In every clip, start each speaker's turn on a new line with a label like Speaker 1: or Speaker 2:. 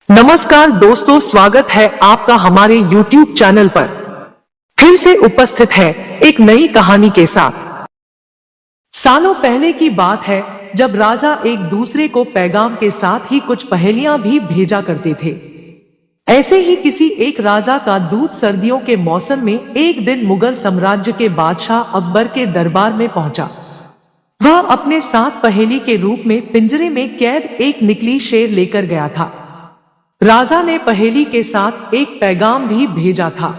Speaker 1: नमस्कार दोस्तों, स्वागत है आपका हमारे YouTube चैनल पर। फिर से उपस्थित है एक नई कहानी के साथ। सालों पहले की बात है जब राजा एक दूसरे को पैगाम के साथ ही कुछ पहेलियां भी भेजा करते थे। ऐसे ही किसी एक राजा का दूत सर्दियों के मौसम में एक दिन मुगल साम्राज्य के बादशाह अकबर के दरबार में पहुंचा। वह अपने साथ पहेली के रूप में पिंजरे में कैद एक नकली शेर लेकर गया था। राजा ने पहेली के साथ एक पैगाम भी भेजा था।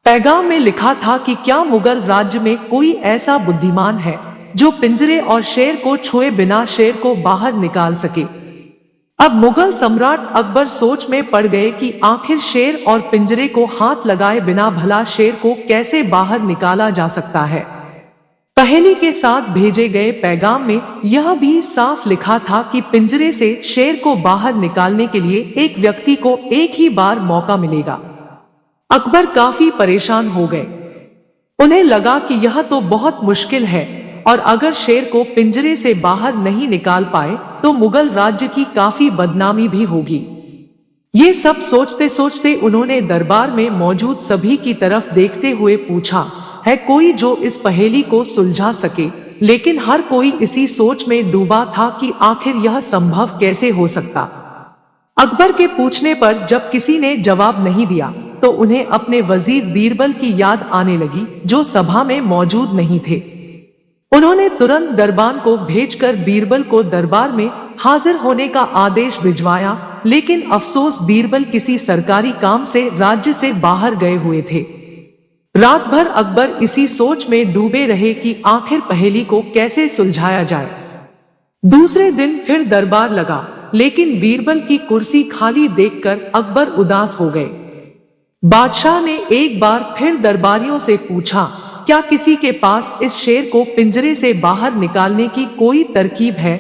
Speaker 1: पैगाम में लिखा था कि क्या मुगल राज्य में कोई ऐसा बुद्धिमान है जो पिंजरे और शेर को छुए बिना शेर को बाहर निकाल सके। अब मुगल सम्राट अकबर सोच में पड़ गए कि आखिर शेर और पिंजरे को हाथ लगाए बिना भला शेर को कैसे बाहर निकाला जा सकता है। पहेली के साथ भेजे गए पैगाम में यह भी साफ लिखा था कि पिंजरे से शेर को बाहर निकालने के लिए एक व्यक्ति को एक ही बार मौका मिलेगा। अकबर काफी परेशान हो गए। उन्हें लगा कि यह तो बहुत मुश्किल है और अगर शेर को पिंजरे से बाहर नहीं निकाल पाए तो मुगल राज्य की काफी बदनामी भी होगी। ये सब सोचते सोचते उन्होंने दरबार में मौजूद सभी की तरफ देखते हुए पूछा, है कोई जो इस पहेली को सुलझा सके। लेकिन हर कोई इसी सोच में डूबा था कि आखिर यह संभव कैसे हो सकता। अकबर के पूछने पर जब किसी ने जवाब नहीं दिया तो उन्हें अपने वजीर बीरबल की याद आने लगी, जो सभा में मौजूद नहीं थे। उन्होंने तुरंत दरबान को भेजकर बीरबल को दरबार में हाजिर होने का आदेश भिजवाया, लेकिन अफसोस बीरबल किसी सरकारी काम से राज्य से बाहर गए हुए थे। रात भर अकबर इसी सोच में डूबे रहे कि आखिर पहेली को कैसे सुलझाया जाए। दूसरे दिन फिर दरबार लगा, लेकिन बीरबल की कुर्सी खाली देखकर अकबर उदास हो गए। बादशाह ने एक बार फिर दरबारियों से पूछा, क्या किसी के पास इस शेर को पिंजरे से बाहर निकालने की कोई तरकीब है।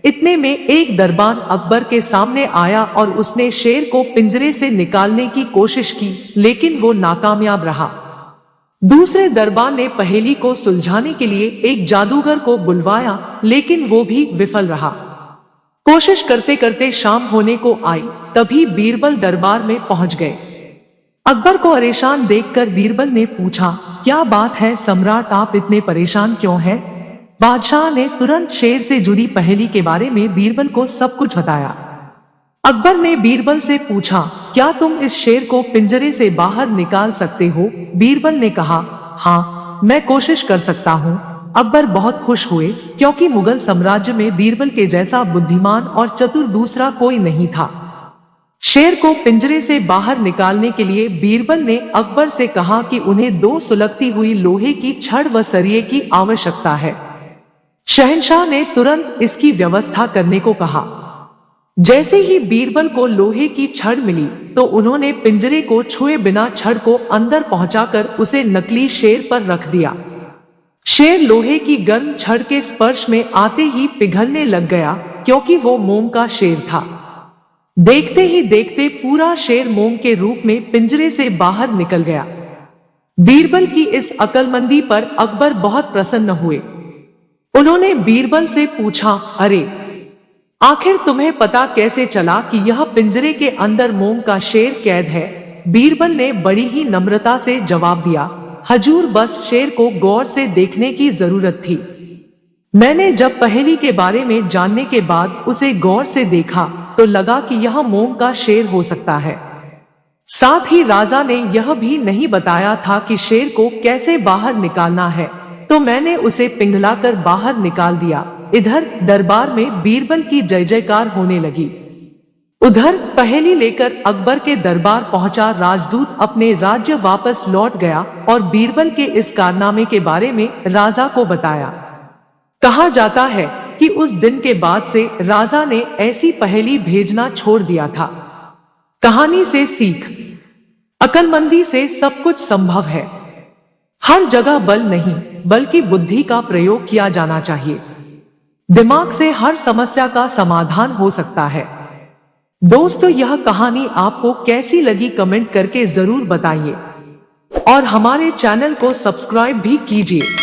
Speaker 1: इतने में एक दरबान अकबर के सामने आया और उसने शेर को पिंजरे से निकालने की कोशिश की, लेकिन वो नाकामयाब रहा। दूसरे दरबान ने पहेली को सुलझाने के लिए एक जादूगर को बुलवाया, लेकिन वो भी विफल रहा। कोशिश करते करते शाम होने को आई, तभी बीरबल दरबार में पहुंच गए। अकबर को परेशान देखकर बीरबल ने पूछा, क्या बात है सम्राट, आप इतने परेशान क्यों हैं? बादशाह ने तुरंत शेर से जुड़ी पहेली के बारे में बीरबल को सब कुछ बताया। अकबर ने बीरबल से पूछा, क्या तुम इस शेर को पिंजरे से बाहर निकाल सकते हो? बीरबल ने कहा, हाँ, मैं कोशिश कर सकता हूँ। अकबर बहुत खुश हुए, क्योंकि मुगल साम्राज्य में बीरबल के जैसा बुद्धिमान और चतुर दूसरा कोई नहीं था। शेर को पिंजरे से बाहर निकालने के लिए बीरबल ने अकबर से कहा कि उन्हें 2 सुलगती हुई लोहे की छड़ व सरिये की आवश्यकता है। शहंशाह ने तुरंत इसकी व्यवस्था करने को कहा। जैसे ही बीरबल को लोहे की छड़ मिली तो उन्होंने पिंजरे को छुए बिना छड़ को अंदर पहुंचाकर उसे नकली शेर पर रख दिया। शेर लोहे की गर्म छड़ के स्पर्श में आते ही पिघलने लग गया, क्योंकि वो मोम का शेर था। देखते ही देखते पूरा शेर मोम के रूप में पिंजरे से बाहर निकल गया। बीरबल की इस अक्लमंदी पर अकबर बहुत प्रसन्न हुए। उन्होंने बीरबल से पूछा, अरे आखिर तुम्हें पता कैसे चला कि यह पिंजरे के अंदर मोम का शेर कैद है? बीरबल ने बड़ी ही नम्रता से जवाब दिया, हजूर, बस शेर को गौर से देखने की जरूरत थी। मैंने जब पहेली के बारे में जानने के बाद उसे गौर से देखा तो लगा कि यह मोम का शेर हो सकता है। साथ ही राजा ने यह भी नहीं बताया था कि शेर को कैसे बाहर निकालना है, तो मैंने उसे पिघलाकर बाहर निकाल दिया। इधर दरबार में बीरबल की जय जयकार होने लगी। उधर पहेली लेकर अकबर के दरबार पहुंचा राजदूत अपने राज्य वापस लौट गया और बीरबल के इस कारनामे के बारे में राजा को बताया। कहा जाता है कि उस दिन के बाद से राजा ने ऐसी पहेली भेजना छोड़ दिया था। कहानी से सीख, अक्लमंदी से सब कुछ संभव है। हर जगह बल नहीं बल्कि बुद्धि का प्रयोग किया जाना चाहिए। दिमाग से हर समस्या का समाधान हो सकता है। दोस्तों, यह कहानी आपको कैसी लगी कमेंट करके जरूर बताइए और हमारे चैनल को सब्सक्राइब भी कीजिए।